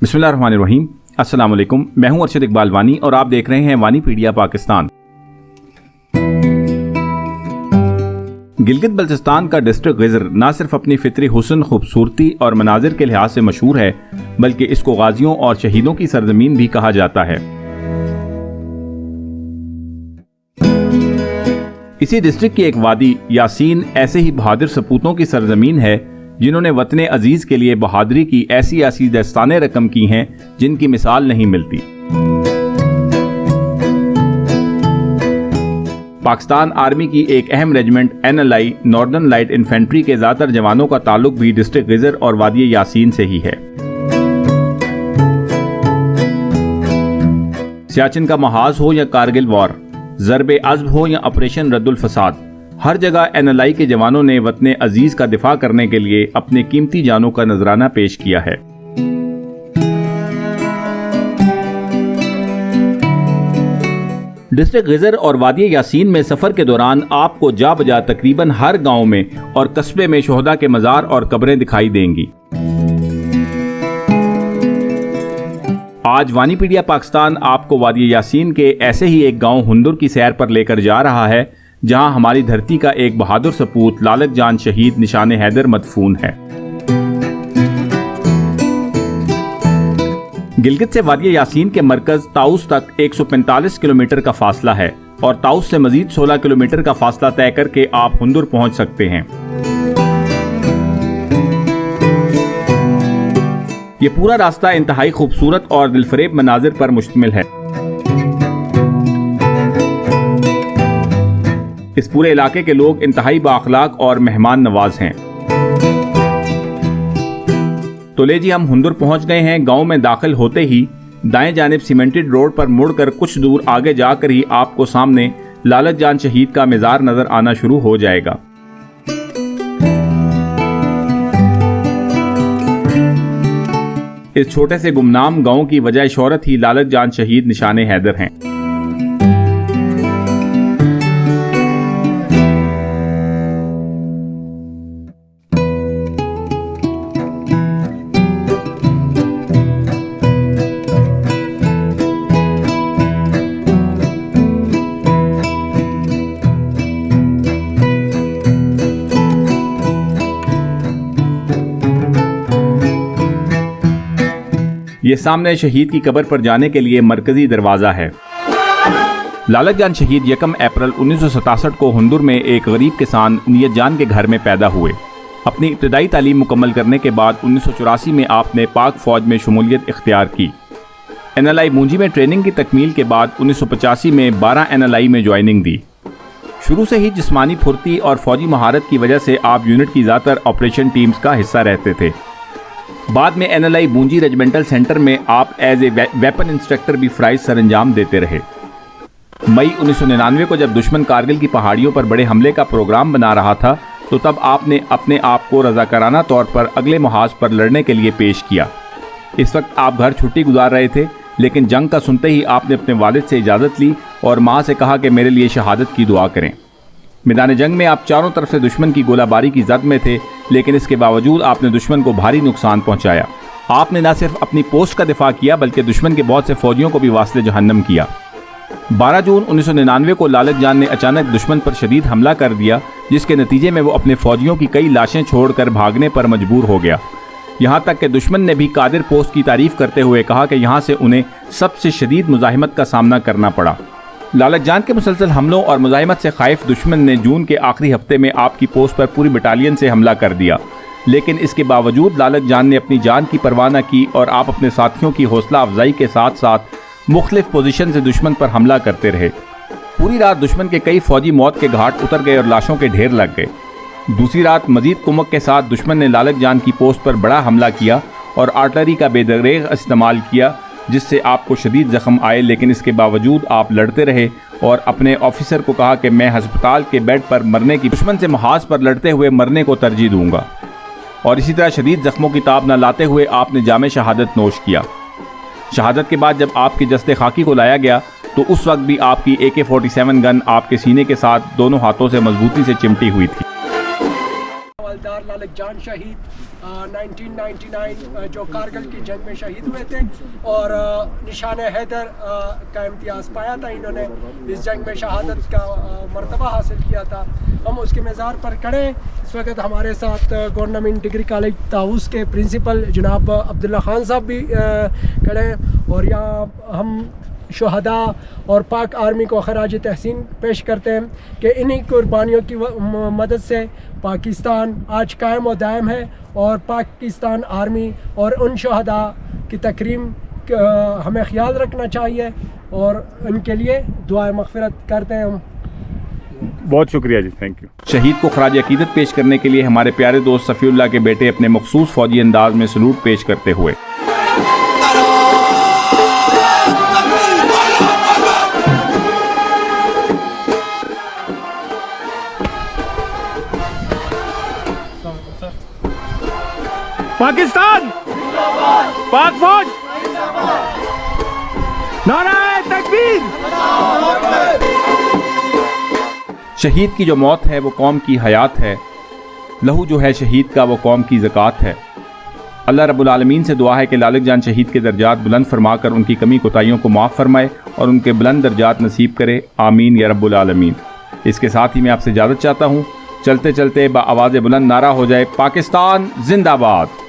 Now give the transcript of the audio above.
बिस्मिल्लाहिर्रहमानिर्रहीम। अस्सलाम वालेकुम। मैं हूं अरशद इकबाल वानी और आप देख रहे हैं वानीपीडिया पाकिस्तान। गिलगित बल्तिस्तान का डिस्ट्रिक्ट गिजर न सिर्फ अपनी फितरी हुस्न, खूबसूरती और मनाजिर के लिहाज से मशहूर है, बल्कि इसको गाजियों और शहीदों की सरजमीन भी कहा जाता है। इसी डिस्ट्रिक्ट की एक वादी यासीन ऐसे ही बहादुर सपूतों की सरजमीन है जिन्होंने वतने अजीज के लिए बहादुरी की ऐसी ऐसी दस्ताने रकम की हैं जिनकी मिसाल नहीं मिलती। पाकिस्तान आर्मी की एक अहम regiment NLI northern light infantry के ज़्यादातर जवानों का ताल्लुक भी डिस्ट्रिक्ट गिजर और वादी यासीन से ही है। सियाचिन का महाज हो या कारगिल वॉर, ज़रबे अज़्ब हो या ऑपरेशन रद्दुल फसाद, हर जगह NLI के जवानों ने वतने अजीज का दिफा करने के लिए अपने कीमती जानों का नजराना पेश किया है। डिस्ट्रिक्ट गिजर और वादी यासीन में सफर के दौरान आपको जा बजा तकरीबन हर गांव में और कस्बे में शोहदा के मजार और कब्रें दिखाई देंगी। आज वानीपीडिया पाकिस्तान आपको वादी यासीन के ऐसे ही एक गांव हुंदुर की सैर पर लेकर जा रहा है, जहां हमारी धरती का एक बहादुर सपूत लालच जान शहीद निशाने हैदर मदफून है। गिलगित से वादी यासीन के मरकज ताउस तक 145 किलोमीटर का फासला है और ताउस से मजीद 16 किलोमीटर का फासला तय करके आप हुंदुर पहुंच सकते हैं। ये पूरा रास्ता इंतहाई खूबसूरत और दिलफरेब मनाजिर पर मुश्तमिल है। इस पूरे इलाके के लोग इंतहाई बाअखलाक और मेहमान नवाज हैं। तो ले जी, हम हुंदुर पहुंच गए हैं। गांव में दाखिल होते ही दाएं जानिब सीमेंटेड रोड पर मुड़कर कुछ दूर आगे जाकर ही आपको सामने लालच जान शहीद का मजार नजर आना शुरू हो जाएगा। इस छोटे से गुमनाम गांव की वजह शोहरत ही लालच जान शहीद निशाने हैदर हैं। ये सामने शहीद की कब्र पर जाने के लिए मरकजी दरवाजा है। लालच जान शहीद 1 अप्रैल 1967 को हुंदुर में एक गरीब किसान नियत जान के घर में पैदा हुए। अपनी इब्तदाई तालीम मुकम्मल करने के बाद 1984 में आपने पाक फौज में शमूलियत इख्तियार की। NLI मूंजी में ट्रेनिंग की तकमील के बाद 1985 में 12 NLI में ज्वाइनिंग दी। शुरू से ही जिस्मानी फुर्ती और फौजी महारत की वजह से आप यूनिट की ज़्यादातर ऑपरेशन टीम्स का हिस्सा रहते थे। बाद में NLI बूंजी रेजिमेंटल सेंटर में आप एज ए वेपन इंस्ट्रक्टर भी फ्राइज सरंजाम देते रहे। मई 1999 को जब दुश्मन कारगिल की पहाड़ियों पर बड़े हमले का प्रोग्राम बना रहा था, तो तब आपने अपने आप को रजाकाराना तौर पर अगले महाज पर लड़ने के लिए पेश किया। इस वक्त आप घर छुट्टी गुजार रहे थे, लेकिन जंग का सुनते ही आपने अपने वालिद से इजाज़त ली और माँ से कहा कि मेरे लिए शहादत की दुआ करें। मैदान जंग में आप चारों तरफ से दुश्मन की गोलाबारी की जद में थे, लेकिन इसके बावजूद आपने दुश्मन को भारी नुकसान पहुंचाया। आपने न सिर्फ अपनी पोस्ट का दिफा किया, बल्कि दुश्मन के बहुत से फौजियों को भी वास्ते जहन्नम किया। 12 जून 1999 को लालच जान ने अचानक दुश्मन पर शदीद हमला कर दिया, जिसके नतीजे में वो अपने फौजियों की कई लाशें छोड़कर भागने पर मजबूर हो गया। यहाँ तक कि दुश्मन ने भी कादिर पोस्ट की तारीफ करते हुए कहा कि यहाँ से उन्हें सबसे शदीद मुजाहिमत का सामना करना पड़ा। लालच जान के मुसलसल हमलों और मुजाहिमत से खाइफ दुश्मन ने जून के आखिरी हफ्ते में आपकी पोस्ट पर पूरी बटालियन से हमला कर दिया, लेकिन इसके बावजूद लालच जान ने अपनी जान की परवाह न की और आप अपने साथियों की हौसला अफजाई के साथ साथ मुख्तलिफ पोजीशन से दुश्मन पर हमला करते रहे। पूरी रात दुश्मन के कई फौजी मौत के घाट उतर गए और लाशों के ढेर लग गए। दूसरी रात मजीद कुमक के साथ दुश्मन ने लालच जान की पोस्ट पर बड़ा हमला किया और आर्टलरी का बेदरेग इस्तेमाल किया, जिससे आपको शदीद जख्म आए, लेकिन इसके बावजूद आप लड़ते रहे और अपने ऑफिसर को कहा कि मैं अस्पताल के बेड पर मरने की दुश्मन से महाज पर लड़ते हुए मरने को तरजीह दूंगा। और इसी तरह शदीद जख्मों की ताब न लाते हुए आपने जामे शहादत नोश किया। शहादत के बाद जब आपकी जस्ते खाकी को लाया गया, तो उस वक्त भी आपकी AK-47 गन आपके सीने के साथ दोनों हाथों से मजबूती से चिमटी हुई थी। सरदार लालक जान शहीद 1999 जो कारगिल की जंग में शहीद हुए थे और निशान हैदर का इम्तियाज़ पाया था। इन्होंने इस जंग में शहादत का मर्तबा हासिल किया था। हम उसके मज़ार पर खड़े हैं। इस वक्त हमारे साथ गवर्नमेंट डिग्री कॉलेज ताऊस के प्रिंसिपल जनाब अब्दुल्ला खान साहब भी खड़े हैं और यहाँ हम शहदा और पाक आर्मी को खराज तहसीन पेश करते हैं कि इन्हीं कुर्बानियों की मदद से पाकिस्तान आज कायम और दायम है और पाकिस्तान आर्मी और उन शहदा की तकरीम हमें ख्याल रखना चाहिए और उनके लिए दुआ मग़फ़िरत करते हैं हम। बहुत शुक्रिया जी, थैंक यू। शहीद को खराज अकीदत पेश करने के लिए हमारे प्यारे दोस्त सफ़ीउल्लाह के बेटे अपने मखसूस फौजी अंदाज में सलूट पेश करते हुए पाकिस्तान पाक फौज नाराए तकबीर। शहीद की जो मौत है वो कौम की हयात है, लहू जो है शहीद का वो कौम की ज़कात है। अल्लाह रब्बुल आलमीन से दुआ है कि लालक जान शहीद के दर्जात बुलंद फरमाकर उनकी कमी कोताहियों को माफ़ फरमाए और उनके बुलंद दर्जात नसीब करे, आमीन या रब्बुल आलमीन। इसके साथ ही मैं आपसे इजाज़त चाहता हूँ। चलते चलते आवाज़ बुलंद नारा हो जाए, पाकिस्तान जिंदाबाद।